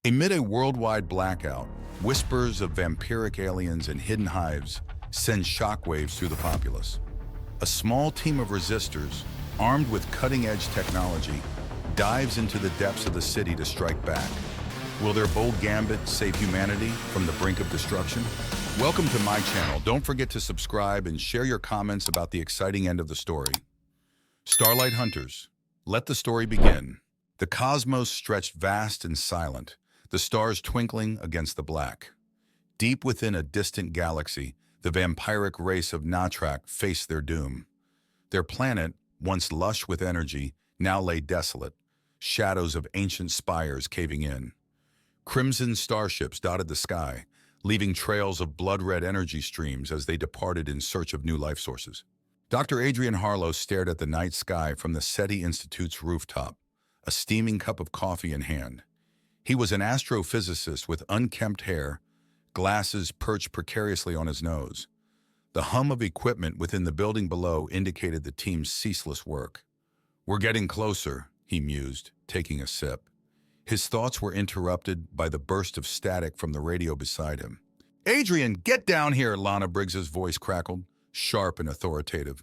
Amid a worldwide blackout, whispers of vampiric aliens and hidden hives send shockwaves through the populace. A small team of resistors, armed with cutting-edge technology, dives into the depths of the city to strike back. Will their bold gambit save humanity from the brink of destruction? Welcome to my channel. Don't forget to subscribe and share your comments about the exciting end of the story. Starlight Hunters, let the story begin. The cosmos stretched vast and silent, the stars twinkling against the black. Deep within a distant galaxy, the vampiric race of Natrak faced their doom. Their planet, once lush with energy, now lay desolate, shadows of ancient spires caving in. Crimson starships dotted the sky, leaving trails of blood-red energy streams as they departed in search of new life sources. Dr. Adrian Harlow stared at the night sky from the SETI Institute's rooftop, a steaming cup of coffee in hand. He was an astrophysicist with unkempt hair, glasses perched precariously on his nose. The hum of equipment within the building below indicated the team's ceaseless work. "We're getting closer," he mused, taking a sip. His thoughts were interrupted by the burst of static from the radio beside him. "Adrian, get down here!" Lana Briggs's voice crackled, sharp and authoritative.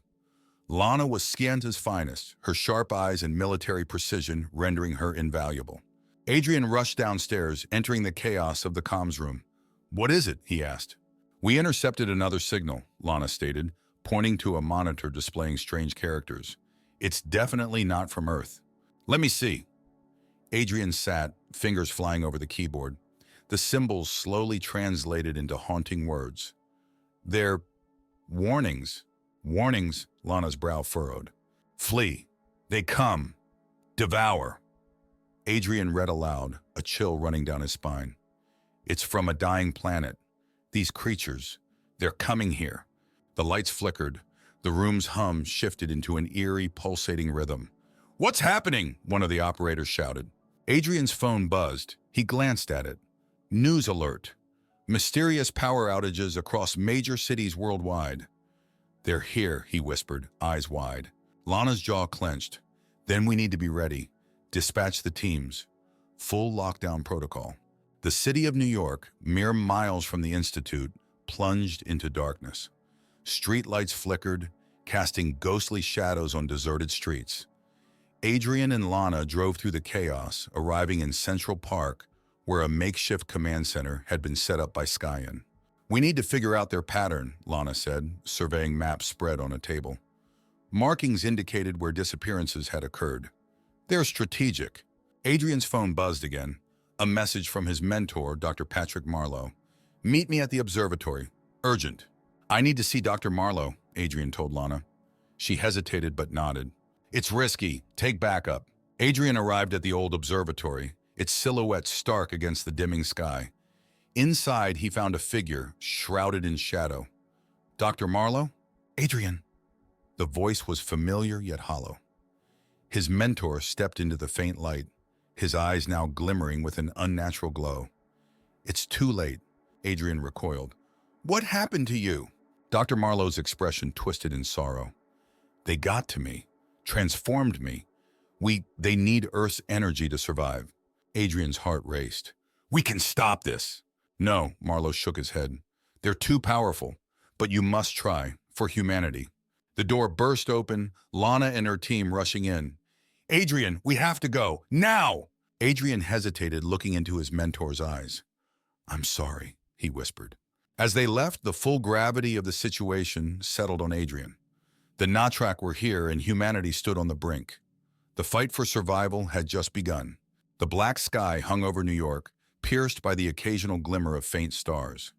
Lana was Scienta's finest, her sharp eyes and military precision rendering her invaluable. Adrian rushed downstairs, entering the chaos of the comms room. "What is it?" he asked. "We intercepted another signal," Lana stated, pointing to a monitor displaying strange characters. "It's definitely not from Earth." "Let me see." Adrian sat, fingers flying over the keyboard. The symbols slowly translated into haunting words. "They're warnings. Warnings," Lana's brow furrowed. "Flee. They come. Devour." Adrian read aloud, a chill running down his spine. "It's from a dying planet. These creatures, they're coming here." The lights flickered. The room's hum shifted into an eerie, pulsating rhythm. "What's happening?" one of the operators shouted. Adrian's phone buzzed. He glanced at it. News alert. Mysterious power outages across major cities worldwide. "They're here," he whispered, eyes wide. Lana's jaw clenched. "Then we need to be ready. Dispatch the teams. Full lockdown protocol." The city of New York, mere miles from the Institute, plunged into darkness. Streetlights flickered, casting ghostly shadows on deserted streets. Adrian and Lana drove through the chaos, arriving in Central Park, where a makeshift command center had been set up by Skyen. "We need to figure out their pattern," Lana said, surveying maps spread on a table. Markings indicated where disappearances had occurred. "They're strategic." Adrian's phone buzzed again. A message from his mentor, Dr. Patrick Marlowe. "Meet me at the observatory. Urgent." "I need to see Dr. Marlowe," Adrian told Lana. She hesitated but nodded. "It's risky. Take backup." Adrian arrived at the old observatory, its silhouette stark against the dimming sky. Inside, he found a figure, shrouded in shadow. "Dr. Marlowe?" "Adrian." The voice was familiar yet hollow. His mentor stepped into the faint light, his eyes now glimmering with an unnatural glow. "It's too late," Adrian recoiled. "What happened to you?" Dr. Marlowe's expression twisted in sorrow. "They got to me. Transformed me. They need Earth's energy to survive." Adrian's heart raced. "We can stop this." "No," Marlowe shook his head. "They're too powerful, but you must try, for humanity." The door burst open, Lana and her team rushing in. "Adrian, we have to go, now!" Adrian hesitated, looking into his mentor's eyes. "I'm sorry," he whispered. As they left, the full gravity of the situation settled on Adrian. The Natrak were here and humanity stood on the brink. The fight for survival had just begun. The black sky hung over New York, pierced by the occasional glimmer of faint stars.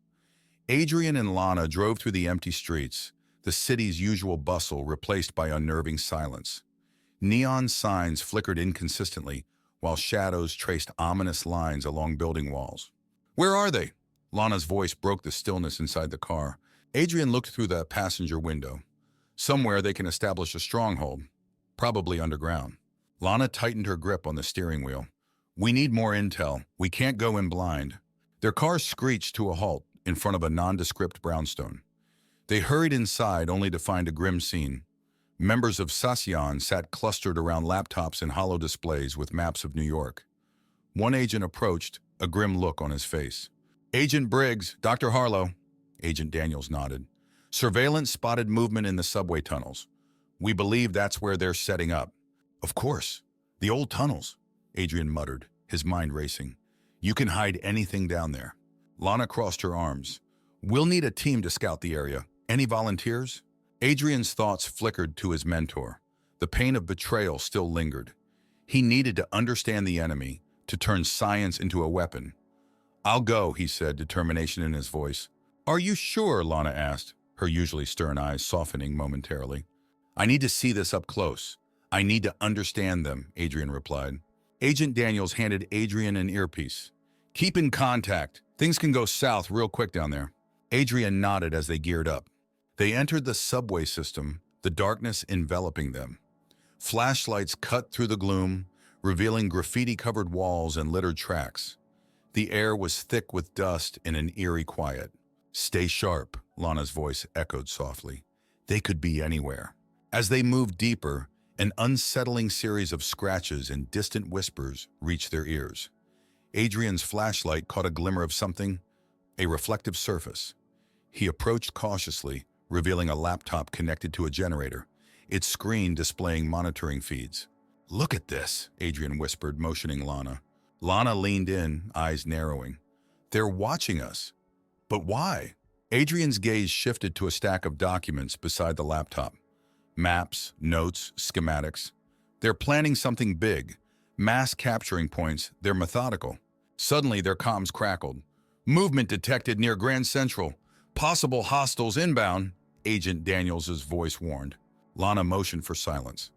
Adrian and Lana drove through the empty streets, the city's usual bustle replaced by unnerving silence. Neon signs flickered inconsistently, while shadows traced ominous lines along building walls. "Where are they?" Lana's voice broke the stillness inside the car. Adrian looked through the passenger window. "Somewhere they can establish a stronghold, probably underground." Lana tightened her grip on the steering wheel. "We need more intel. We can't go in blind." Their car screeched to a halt in front of a nondescript brownstone. They hurried inside only to find a grim scene. Members of Scion sat clustered around laptops and hollow displays with maps of New York. One agent approached, a grim look on his face. Agent Briggs, Dr. Harlow. Agent Daniels nodded. Surveillance spotted movement in the subway tunnels. We believe that's where they're setting up. Of course. The old tunnels, Adrian muttered, his mind racing. You can hide anything down there. Lana crossed her arms. We'll need a team to scout the area. Any volunteers? Adrian's thoughts flickered to his mentor. The pain of betrayal still lingered. He needed to understand the enemy, to turn science into a weapon. I'll go, he said, determination in his voice. Are you sure? Lana asked, her usually stern eyes softening momentarily. I need to see this up close. I need to understand them, Adrian replied. Agent Daniels handed Adrian an earpiece. Keep in contact. Things can go south real quick down there. Adrian nodded as they geared up. They entered the subway system, the darkness enveloping them. Flashlights cut through the gloom, revealing graffiti-covered walls and littered tracks. The air was thick with dust in an eerie quiet. Stay sharp, Lana's voice echoed softly. They could be anywhere. As they moved deeper, an unsettling series of scratches and distant whispers reached their ears. Adrian's flashlight caught a glimmer of something, a reflective surface. He approached cautiously, revealing a laptop connected to a generator, its screen displaying monitoring feeds. Look at this, Adrian whispered, motioning Lana. Lana leaned in, eyes narrowing. They're watching us. But why? Adrian's gaze shifted to a stack of documents beside the laptop. Maps, notes, schematics. They're planning something big. Mass capturing points. They're methodical. Suddenly, their comms crackled. Movement detected near Grand Central. Possible hostiles inbound, Agent Daniels' voice warned. Lana motioned for silence.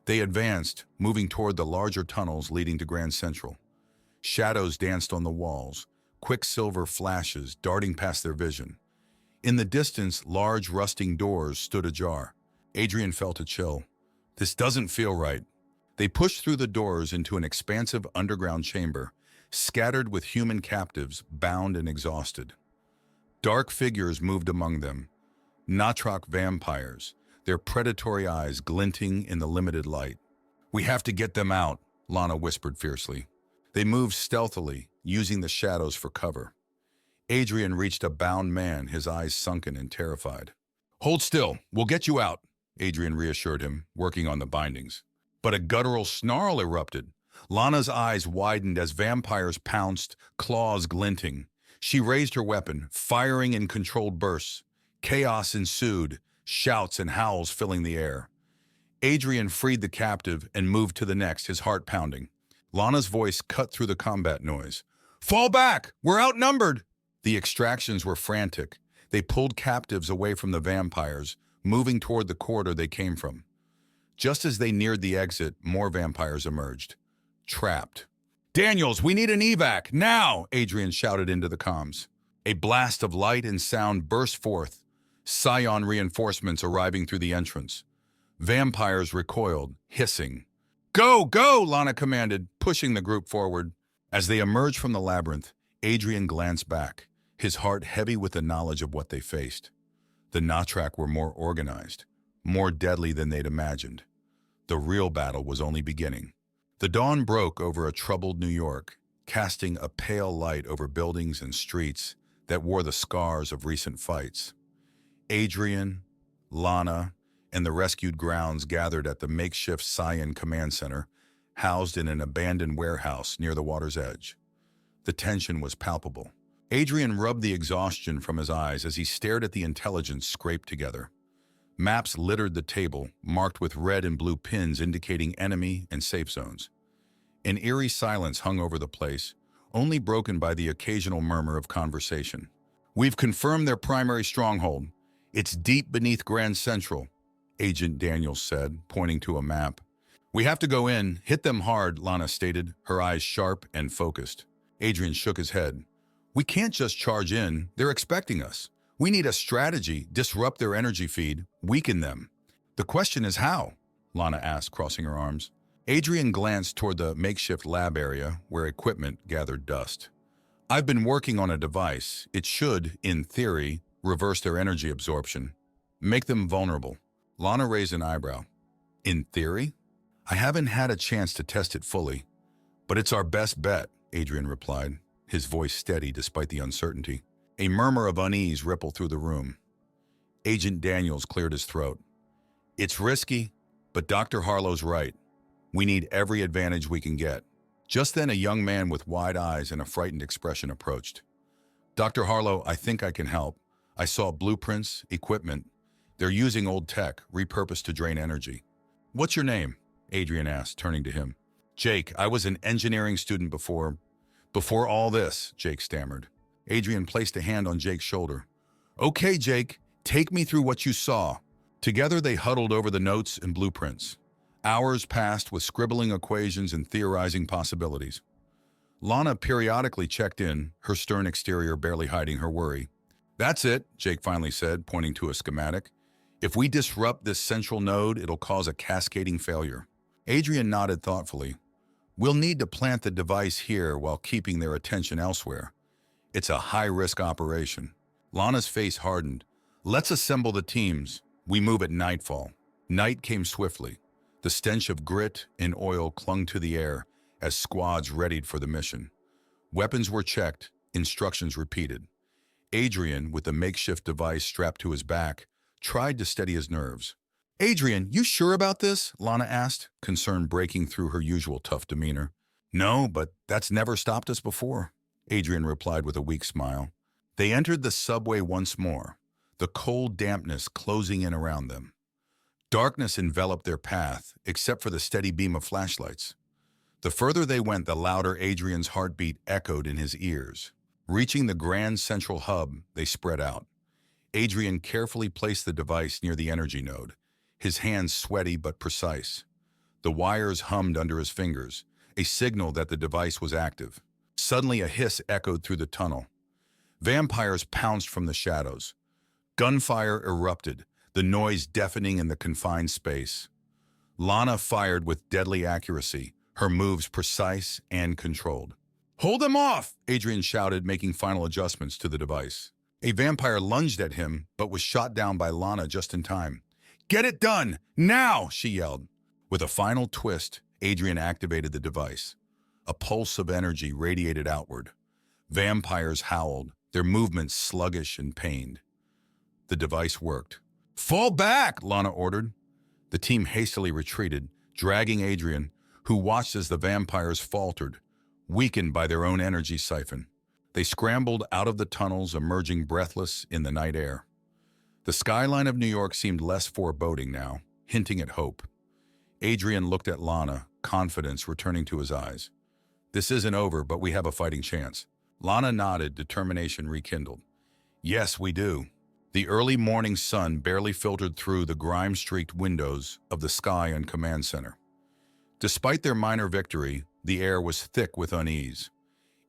They advanced, moving toward the larger tunnels leading to Grand Central. Shadows danced on the walls, quicksilver flashes darting past their vision. In the distance, large rusting doors stood ajar. Adrian felt a chill. This doesn't feel right. They pushed through the doors into an expansive underground chamber, scattered with human captives, bound and exhausted. Dark figures moved among them, Natrok vampires, their predatory eyes glinting in the limited light. We have to get them out, Lana whispered fiercely. They moved stealthily, using the shadows for cover. Adrian reached a bound man, his eyes sunken and terrified. Hold still, we'll get you out, Adrian reassured him, working on the bindings. But a guttural snarl erupted. Lana's eyes widened as vampires pounced, claws glinting. She raised her weapon, firing in controlled bursts. Chaos ensued, shouts and howls filling the air. Adrian freed the captive and moved to the next, his heart pounding. Lana's voice cut through the combat noise. Fall back! We're outnumbered! The extractions were frantic. They pulled captives away from the vampires, moving toward the corridor they came from. Just as they neared the exit, more vampires emerged. Trapped. Daniels, we need an evac, now! Adrian shouted into the comms. A blast of light and sound burst forth, scion reinforcements arriving through the entrance. Vampires recoiled, hissing. Go, go, Lana commanded, pushing the group forward. As they emerged from the labyrinth, Adrian glanced back, his heart heavy with the knowledge of what they faced. The Natrok were more organized, more deadly than they'd imagined. The real battle was only beginning. The dawn broke over a troubled New York, casting a pale light over buildings and streets that wore the scars of recent fights. Adrian, Lana, and the rescued grounds gathered at the makeshift Scion Command Center, housed in an abandoned warehouse near the water's edge. The tension was palpable. Adrian rubbed the exhaustion from his eyes as he stared at the intelligence scraped together. Maps littered the table, marked with red and blue pins indicating enemy and safe zones. An eerie silence hung over the place, only broken by the occasional murmur of conversation. We've confirmed their primary stronghold. It's deep beneath Grand Central, Agent Daniels said, pointing to a map. We have to go in, hit them hard, Lana stated, her eyes sharp and focused. Adrian shook his head. We can't just charge in. They're expecting us. We need a strategy, disrupt their energy feed, weaken them. The question is how? Lana asked, crossing her arms. Adrian glanced toward the makeshift lab area where equipment gathered dust. I've been working on a device. It should, in theory, reverse their energy absorption. Make them vulnerable. Lana raised an eyebrow. In theory? I haven't had a chance to test it fully, but it's our best bet, Adrian replied. his voice steady despite the uncertainty. A murmur of unease rippled through the room. Agent Daniels cleared his throat. It's risky, but Dr. Harlow's right. We need every advantage we can get. Just then, a young man with wide eyes and a frightened expression approached. Dr. Harlow, I think I can help. I saw blueprints, equipment. They're using old tech, repurposed to drain energy. What's your name? Adrian asked, turning to him. Jake, I was an engineering student before all this, Jake stammered. Adrian placed a hand on Jake's shoulder. Okay, Jake, take me through what you saw. Together they huddled over the notes and blueprints. Hours passed with scribbling equations and theorizing possibilities. Lana periodically checked in, her stern exterior barely hiding her worry. That's it, Jake finally said, pointing to a schematic. If we disrupt this central node, it'll cause a cascading failure. Adrian nodded thoughtfully. We'll need to plant the device here while keeping their attention elsewhere. It's a high-risk operation. Lana's face hardened. Let's assemble the teams. We move at nightfall. Night came swiftly. The stench of grit and oil clung to the air as squads readied for the mission. Weapons were checked, instructions repeated. Adrian, with the makeshift device strapped to his back, tried to steady his nerves. Adrian, you sure about this? Lana asked, concern breaking through her usual tough demeanor. No, but that's never stopped us before, Adrian replied with a weak smile. They entered the subway once more, the cold dampness closing in around them. Darkness enveloped their path, except for the steady beam of flashlights. The further they went, the louder Adrian's heartbeat echoed in his ears. Reaching the grand central hub, they spread out. Adrian carefully placed the device near the energy node, his hands sweaty but precise. The wires hummed under his fingers, a signal that the device was active. Suddenly, a hiss echoed through the tunnel. Vampires pounced from the shadows. Gunfire erupted, the noise deafening in the confined space. Lana fired with deadly accuracy, her moves precise and controlled. Hold them off! Adrian shouted, making final adjustments to the device. A vampire lunged at him, but was shot down by Lana just in time. Get it done! Now! She yelled. With a final twist, Adrian activated the device. A pulse of energy radiated outward. Vampires howled, their movements sluggish and pained. The device worked. Fall back! Lana ordered. The team hastily retreated, dragging Adrian, who watched as the vampires faltered, weakened by their own energy siphon. They scrambled out of the tunnels, emerging breathless in the night air. The skyline of New York seemed less foreboding now, hinting at hope. Adrian looked at Lana, confidence returning to his eyes. This isn't over, but we have a fighting chance. Lana nodded, determination rekindled. Yes, we do. The early morning sun barely filtered through the grime-streaked windows of the Sky and Command Center. Despite their minor victory, the air was thick with unease.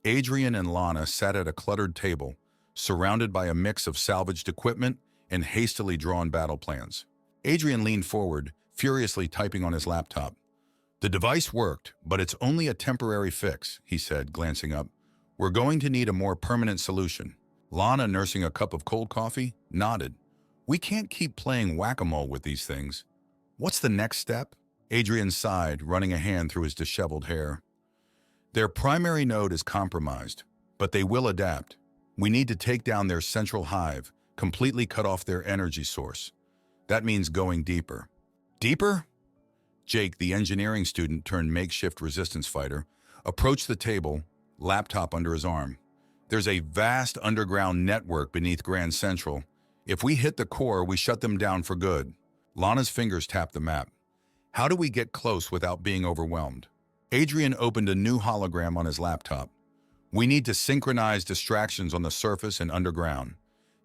Adrian and Lana sat at a cluttered table, surrounded by a mix of salvaged equipment and hastily drawn battle plans. Adrian leaned forward, furiously typing on his laptop. The device worked, but it's only a temporary fix, he said, glancing up. We're going to need a more permanent solution. Lana, nursing a cup of cold coffee, nodded. We can't keep playing whack-a-mole with these things. What's the next step? Adrian sighed, running a hand through his disheveled hair. Their primary node is compromised, but they will adapt. We need to take down their central hive, completely cut off their energy source. That means going deeper. Deeper? Jake, the engineering student turned makeshift resistance fighter, approached the table, laptop under his arm. There's a vast underground network beneath Grand Central. If we hit the core, we shut them down for good. Lana's fingers tapped the map. How do we get close without being overwhelmed? Adrian opened a new hologram on his laptop. We need to synchronize distractions on the surface and underground.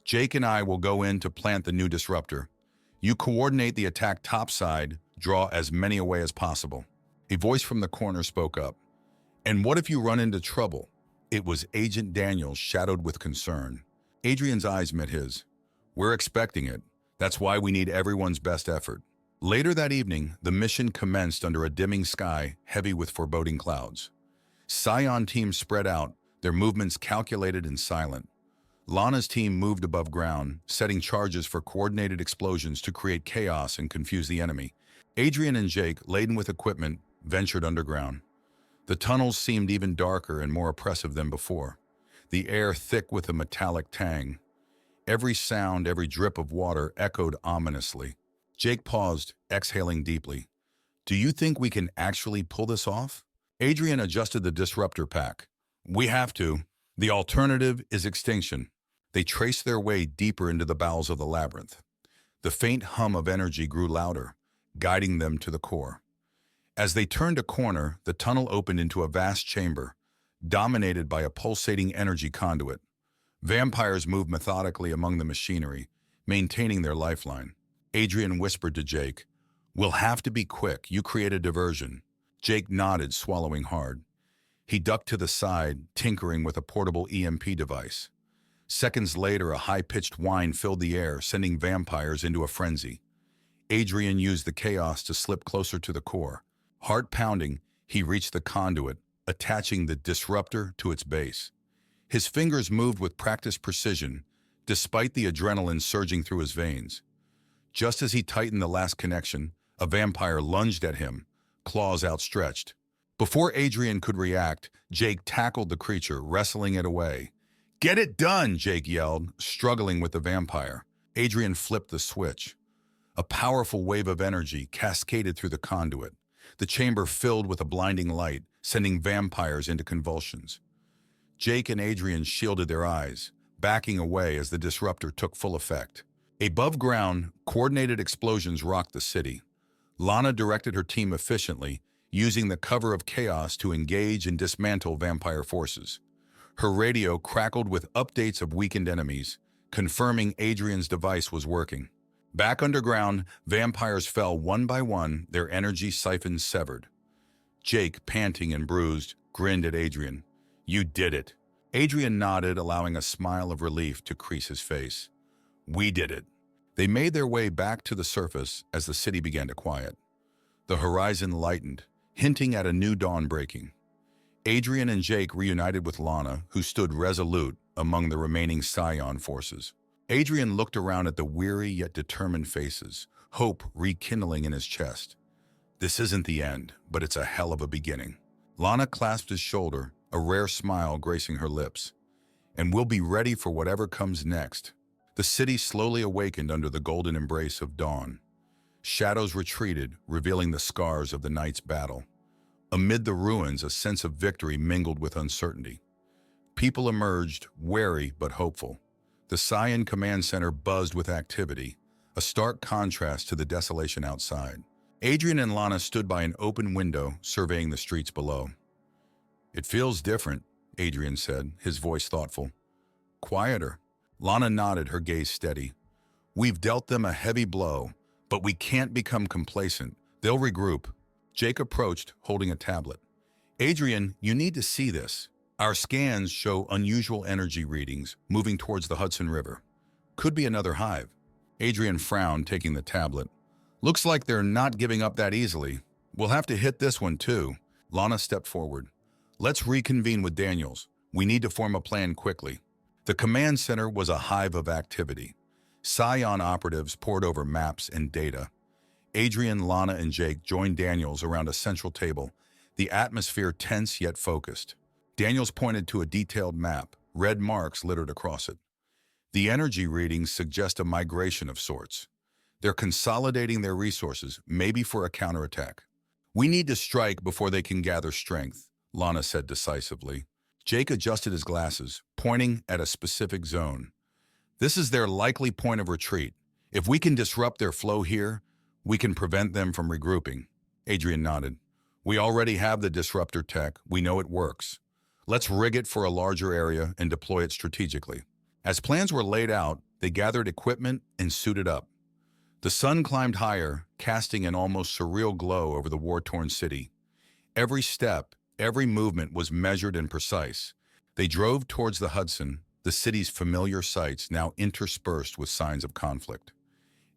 Jake and I will go in to plant the new disruptor. You coordinate the attack topside, draw as many away as possible. A voice from the corner spoke up. And what if you run into trouble? It was Agent Daniels, shadowed with concern. Adrian's eyes met his. We're expecting it. That's why we need everyone's best effort. Later that evening, the mission commenced under a dimming sky, heavy with foreboding clouds. Scion teams spread out, their movements calculated and silent. Lana's team moved above ground, setting charges for coordinated explosions to create chaos and confuse the enemy. Adrian and Jake, laden with equipment, ventured underground. The tunnels seemed even darker and more oppressive than before. the air thick with a metallic tang. Every sound, every drip of water echoed ominously. Jake paused, exhaling deeply. Do you think we can actually pull this off? Adrian adjusted the disruptor pack. We have to. The alternative is extinction. They traced their way deeper into the bowels of the labyrinth. The faint hum of energy grew louder, guiding them to the core. As they turned a corner, the tunnel opened into a vast chamber, dominated by a pulsating energy conduit. Vampires moved methodically among the machinery, maintaining their lifeline. Adrian whispered to Jake, "We'll have to be quick. You create a diversion." Jake nodded, swallowing hard. He ducked to the side, tinkering with a portable EMP device. Seconds later, a high-pitched whine filled the air, sending vampires into a frenzy. Adrian used the chaos to slip closer to the core. Heart pounding, he reached the conduit, attaching the disruptor to its base. His fingers moved with practiced precision, despite the adrenaline surging through his veins. Just as he tightened the last connection, a vampire lunged at him, claws outstretched. Before Adrian could react, Jake tackled the creature, wrestling it away. "Get it done!" Jake yelled, struggling with the vampire. Adrian flipped the switch. A powerful wave of energy cascaded through the conduit. The chamber filled with a blinding light, sending vampires into convulsions. Jake and Adrian shielded their eyes, backing away as the disruptor took full effect. Above ground, coordinated explosions rocked the city. Lana directed her team efficiently, using the cover of chaos to engage and dismantle vampire forces. Her radio crackled with updates of weakened enemies, confirming Adrian's device was working. Back underground, vampires fell one by one, their energy siphons severed. Jake, panting and bruised, grinned at Adrian. "You did it." Adrian nodded, allowing a smile of relief to crease his face. "We did it." They made their way back to the surface as the city began to quiet. The horizon lightened, hinting at a new dawn breaking. Adrian and Jake reunited with Lana, who stood resolute among the remaining Scion forces. Adrian looked around at the weary yet determined faces, hope rekindling in his chest. This isn't the end, but it's a hell of a beginning. Lana clasped his shoulder, a rare smile gracing her lips. And we'll be ready for whatever comes next. The city slowly awakened under the golden embrace of dawn. Shadows retreated, revealing the scars of the night's battle. Amid the ruins, a sense of victory mingled with uncertainty. People emerged, wary but hopeful. The Scion Command Center buzzed with activity, a stark contrast to the desolation outside. Adrian and Lana stood by an open window, surveying the streets below. "It feels different," Adrian said, his voice thoughtful. "Quieter." Lana nodded, her gaze steady. "We've dealt them a heavy blow, but we can't become complacent. They'll regroup." Jake approached, holding a tablet. "Adrian, you need to see this. Our scans show unusual energy readings moving towards the Hudson River. Could be another hive." Adrian frowned, taking the tablet. "Looks like they're not giving up that easily. We'll have to hit this one too." Lana stepped forward. "Let's reconvene with Daniels. We need to form a plan quickly." The command center was a hive of activity. Scion operatives poured over maps and data. Adrian, Lana, and Jake joined Daniels around a central table, the atmosphere tense yet focused. Daniels pointed to a detailed map, red marks littered across it. The energy readings suggest a migration of sorts. They're consolidating their resources, maybe for a counterattack. "We need to strike before they can gather strength," Lana said decisively. Jake adjusted his glasses, pointing at a specific zone. "This is their likely point of retreat. If we can disrupt their flow here, we can prevent them from regrouping." Adrian nodded. "We already have the disruptor tech. We know it works. Let's rig it for a larger area and deploy it strategically." As plans were laid out, they gathered equipment and suited up. The sun climbed higher, casting an almost surreal glow over the war-torn city. Every step, every movement was measured and precise. They drove towards the Hudson, the city's familiar sights now interspersed with signs of conflict.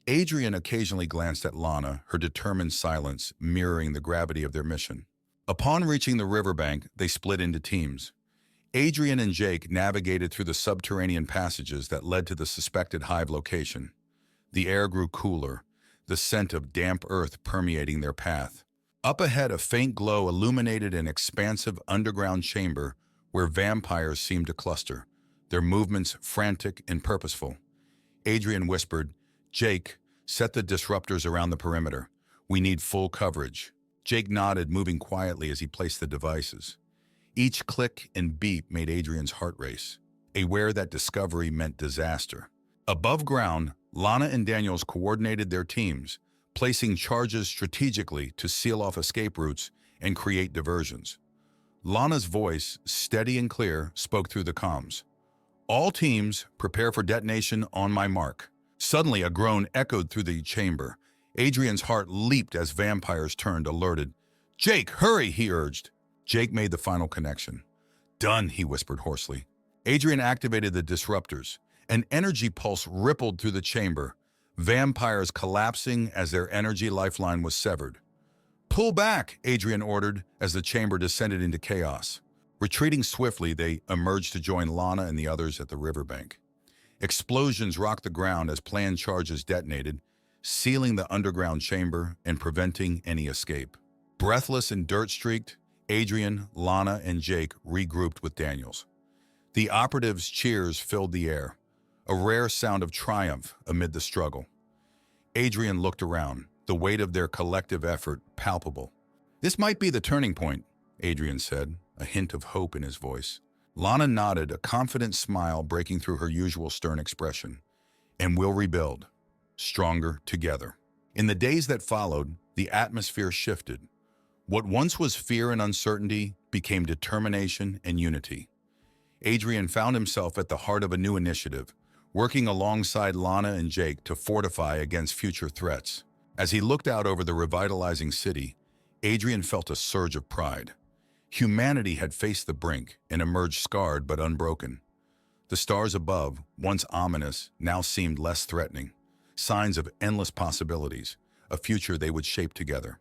Adrian occasionally glanced at Lana, her determined silence mirroring the gravity of their mission. Upon reaching the riverbank, they split into teams. Adrian and Jake navigated through the subterranean passages that led to the suspected hive location. The air grew cooler, the scent of damp earth permeating their path. Up ahead, a faint glow illuminated an expansive underground chamber where vampires seemed to cluster, their movements frantic and purposeful. Adrian whispered, "Jake, set the disruptors around the perimeter. We need full coverage." Jake nodded, moving quietly as he placed the devices. Each click and beep made Adrian's heart race, aware that discovery meant disaster. Above ground, Lana and Daniels coordinated their teams, placing charges strategically to seal off escape routes and create diversions. Lana's voice, steady and clear, spoke through the comms. "All teams, prepare for detonation on my mark." Suddenly, a groan echoed through the chamber. Adrian's heart leaped as vampires turned, alerted. "Jake, hurry," he urged. Jake made the final connection. "Done," he whispered hoarsely. Adrian activated the disruptors. An energy pulse rippled through the chamber, vampires collapsing as their energy lifeline was severed. "Pull back," Adrian ordered as the chamber descended into chaos. Retreating swiftly, they emerged to join Lana and the others at the riverbank. Explosions rocked the ground as planned charges detonated, sealing the underground chamber and preventing any escape. Breathless and dirt-streaked, Adrian, Lana, and Jake regrouped with Daniels. The operatives' cheers filled the air, a rare sound of triumph amid the struggle. Adrian looked around, the weight of their collective effort palpable. "This might be the turning point," Adrian said, a hint of hope in his voice. Lana nodded, a confident smile breaking through her usual stern expression. "And we'll rebuild, stronger together." In the days that followed, the atmosphere shifted. What once was fear and uncertainty became determination and unity. Adrian found himself at the heart of a new initiative, working alongside Lana and Jake to fortify against future threats. As he looked out over the revitalizing city, Adrian felt a surge of pride. Humanity had faced the brink and emerged scarred but unbroken. The stars above, once ominous, now seemed less threatening, signs of endless possibilities, a future they would shape together.